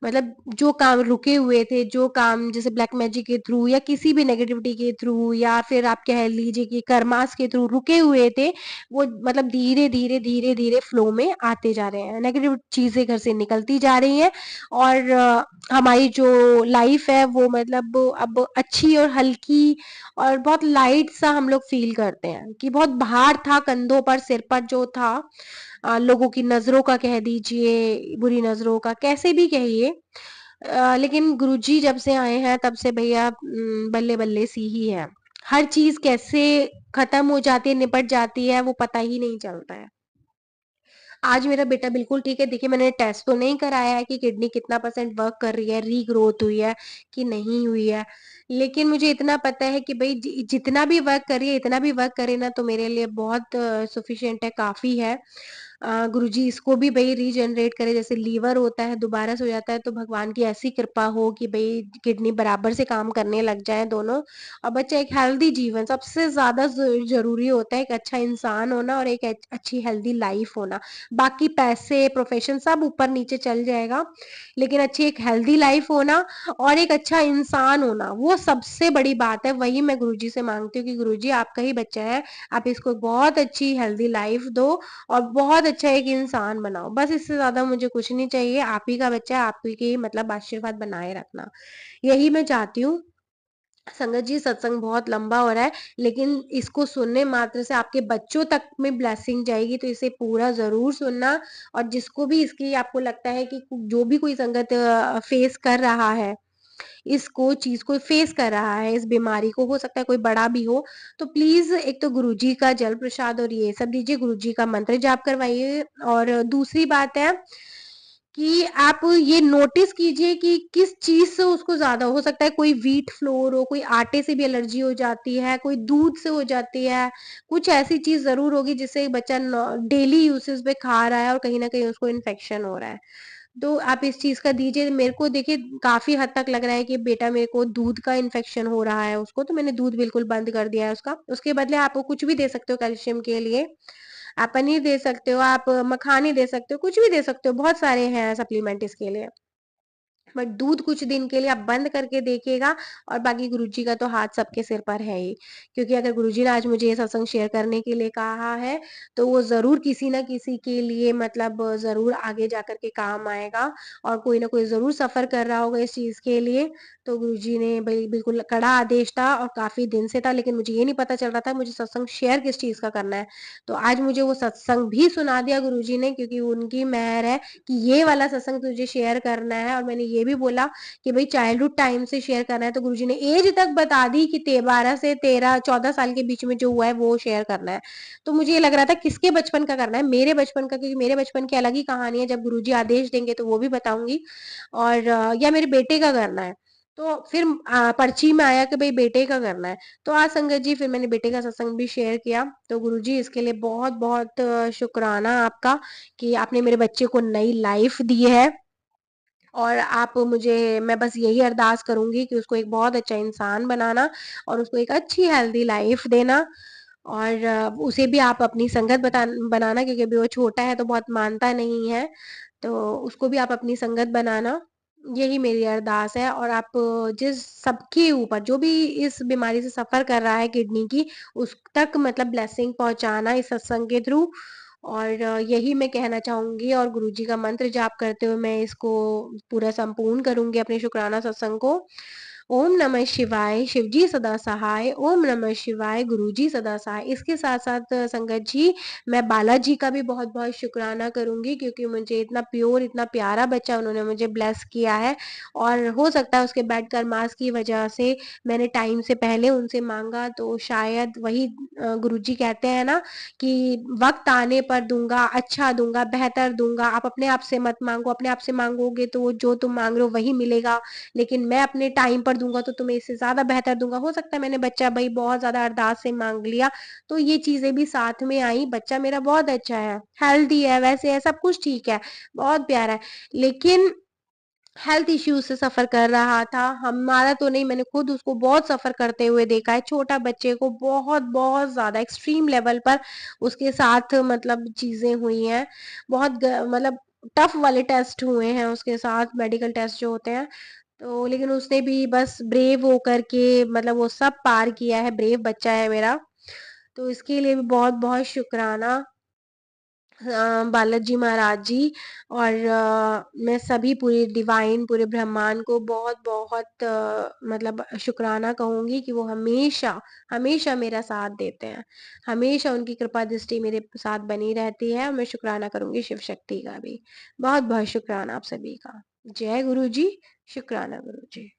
मतलब जो काम रुके हुए थे, जो काम जैसे ब्लैक मैजिक के थ्रू या किसी भी नेगेटिविटी के थ्रू, या फिर आप कह लीजिए कि कर्मास के थ्रू रुके हुए थे, वो मतलब धीरे-धीरे, धीरे-धीरे फ्लो में आते जा रहे हैं। नेगेटिव चीज़ें घर से निकलती जा रही हैं, और हमारी जो लाइफ है वो मतलब अब अच्छी और हल्की और बहुत लाइट सा हम लोग फ़ील करते हैं, कि बहुत भार था कंधों पर, सिर पर जो था, लोगों की नज़रों का कह दीजिए, बुरी नज़रों का, कैसे भी कहिए। लेकिन गुरुजी जब से आए हैं तब से भैया बल्ले-बल्ले सी ही है। हर चीज़ कैसे खत्म हो जाती है, निपट जाती है, वो पता ही नहीं चलता है। आज मेरा बेटा बिल्कुल ठीक है। देखिए, मैंने टेस्ट तो नहीं कराया है कि किडनी कितना परसेंट वर्क कर रही है, रीग्रोथ हुई है कि नहीं हुई है। लेकिन मुझे इतना पता है कि भई जितना भी वर्क कर रही है, इतना भी वर्क करे ना, तो मेरे लिए बहुत सफिशिएंट है, काफ़ी है। गुरुजी इसको भी भई रीजनरेट करे, जैसे लीवर होता है दोबारा से हो जाता है, तो भगवान की ऐसी कृपा हो कि भई किडनी बराबर से काम करने लग जाएँ दोनों, और बच्चा एक हेल्दी जीवन सबसे ज़्यादा ज़रूरी होता है, एक अच्छा इंसान होना और एक अच्छी हेल्दी लाइफ होना। बाकी पैसे, प्रोफ़ेशन सब ऊपर-नीचे चल जाएगा, लेकिन अच्छी एक हेल्दी लाइफ होना और एक अच्छा इंसान होना, वो सबसे बड़ी बात है। वही मैं गुरुजी से माँगती हूँ कि गुरुजी आपका ही बच्चा है, आप इसको बहुत अच्छी हेल्दी लाइफ दो और बहुत अच्छा एक इंसान बनाओ। बस इससे ज़्यादा मुझे कुछ नहीं चाहिए, आप ही का बच्चा है, आप ही के मतलब आशीर्वाद बनाए रखना। यही मैं चाहती हूँ। संगत जी, सत्संग बहुत लंबा हो रहा है, लेकिन इसको सुनने मात्र से आपके बच्चों तक में ब्लेसिंग जाएगी, तो इसे पूरा ज़रूर सुनना। और जिसको भी इसकी आपको लगता है कि जो भी कोई संगत फेस कर रहा है, इसको चीज़ को फेस कर रहा है, इस बीमारी को, हो सकता है कोई बड़ा भी हो, तो प्लीज़ एक तो गुरुजी का जल प्रसाद और ये सब लीजिए, गुरुजी का मंत्र जाप करवाइए। और दूसरी बात है कि आप ये नोटिस कीजिए कि किस चीज़ से उसको ज़्यादा हो सकता है, कोई व्हीट फ्लोर हो, कोई आटे से भी एलर्जी हो जाती है, कोई दूध से हो जाती है, कुछ ऐसी चीज़ ज़रूर होगी जिससे बच्चा डेली यूसेज पे खा रहा है और कहीं न कहीं उसको इन्फेक्शन हो रहा है। तो आप इस चीज़ का दीजिए। मेरे को देखिए काफ़ी हद तक लग रहा है कि बेटा मेरे को दूध का इन्फेक्शन हो रहा है उसको, तो मैंने दूध बिल्कुल बंद कर दिया है उसका। उसके बदले आप वो कुछ भी दे सकते हो कैल्शियम के लिए। आप पनीर दे सकते हो, आप मखानी दे सकते हो, कुछ भी दे सकते हो, बहुत सारे हैं सप्लीमेंट इसके लिए। बट दूध कुछ दिन के लिए आप बंद करके देखिएगा, और बाकी गुरुजी का तो हाथ सबके सिर पर है ही। क्योंकि अगर गुरुजी ने आज मुझे ये सत्संग शेयर करने के लिए कहा है, तो वो ज़रूर किसी न किसी के लिए मतलब ज़रूर आगे जाकर के काम आएगा, और कोई ना कोई ज़रूर सफ़र कर रहा होगा इस चीज़ के लिए। तो गुरुजी ने बिल्कुल कड़ा आदेश था और काफ़ी दिन से था, लेकिन मुझे ये नहीं पता चल रहा था मुझे सत्संग शेयर किस चीज़ का करना है। तो आज मुझे वो सत्संग भी सुना दिया गुरुजी ने, क्योंकि उनकी मेहर है कि ये वाला सत्संग तुझे शेयर करना है। और मैंने ये भी बोला कि भाई चाइल्डहुड टाइम से शेयर करना है, तो गुरुजी ने एज तक बता दी कि 12 से 13-14 साल के बीच में जो हुआ है वो शेयर करना है। तो मुझे ये लग रहा था किसके बचपन का करना है, मेरे बचपन का, क्योंकि मेरे बचपन की अलग ही कहानी है। जब गुरुजी आदेश देंगे तो वो भी बताऊंगी, और या मेरे बेटे का करना है। तो फिर पर्ची में आया कि भाई बेटे का करना है। तो आज संगत जी फिर मैंने बेटे का सत्संग भी शेयर किया। तो गुरुजी इसके लिए बहुत बहुत शुक्राना आपका कि आपने मेरे बच्चे को नई लाइफ दी है। और आप मुझे, मैं बस यही अरदास करूंगी कि उसको एक बहुत अच्छा इंसान बनाना, और उसको एक अच्छी हेल्दी लाइफ देना। और उसे भी आप अपनी संगत बनाना, क्योंकि अभी वो छोटा है तो बहुत मानता नहीं है। तो उसको भी आप अपनी संगत बनाना, यही मेरी अरदास है। और आप जिस सबके ऊपर जो भी इस बीमारी से सफ़र कर रहा है किडनी की, उस तक मतलब ब्लेसिंग पहुँचाना इस सत्संग के थ्रू। और यही मैं कहना चाहूँगी, और गुरुजी का मंत्र जाप करते हुए मैं इसको पूरा संपूर्ण करूँगी अपने शुक्राना सत्संग को। ओम नमः शिवाय, शिवजी सदा सहाय, ओम नमः शिवाय, गुरुजी सदा सहाय। इसके साथ-साथ संगत जी, मैं बालाजी का भी बहुत-बहुत शुक्राना करूँगी, क्योंकि मुझे इतना प्योर, इतना प्यारा बच्चा उन्होंने मुझे ब्लेस किया है। और हो सकता है उसके बैड कर्मास की वजह से मैंने टाइम से पहले उनसे माँगा, तो शायद वही गुरुजी कहते हैं ना कि वक़्त आने पर दूँगा, अच्छा दूँगा, बेहतर दूँगा। आप अपने आप से मत माँगो, अपने आप से माँगोगे तो वो जो तुम माँग रहे हो वही मिलेगा। लेकिन मैं अपने टाइम पर दूँगा तो तुम्हें इससे ज़्यादा बेहतर दूँगा। हो सकता है मैंने बच्चा भई बहुत ज़्यादा अरदास से माँग लिया, तो ये चीज़ें भी साथ में आई। बच्चा मेरा बहुत अच्छा है, हेल्दी है, वैसे है, सब कुछ ठीक है, बहुत प्यारा है। लेकिन हेल्थ इश्यूज से सफ़र कर रहा था। हमारा तो नहीं, मैंने खुद उसको बहुत सफ़र करते हुए देखा है। छोटा बच्चे को बहुत ज़्यादा एक्सट्रीम लेवल पर उसके साथ मतलब चीज़ें हुई हैं। बहुत मतलब टफ वाले टेस्ट हुए हैं उसके साथ, मेडिकल टेस्ट जो होते हैं। तो लेकिन उसने भी बस ब्रेव होकर के मतलब वो सब पार किया है, ब्रेव बच्चा है मेरा। तो इसके लिए भी बहुत-बहुत शुक्राना बालाजी महाराज जी। और मैं सभी पूरे डिवाइन, पूरे ब्रह्मांड को बहुत-बहुत मतलब शुक्राना कहूँगी कि वो हमेशा, हमेशा मेरा साथ देते हैं। हमेशा उनकी कृपा दृष्टि मेरे साथ बनी रहती है, और मैं शुक्राना करूँगी शिव शक्ति का भी। बहुत-बहुत शुक्राना आप सभी का। जय गुरु जी, शुक्राना गुरु जी।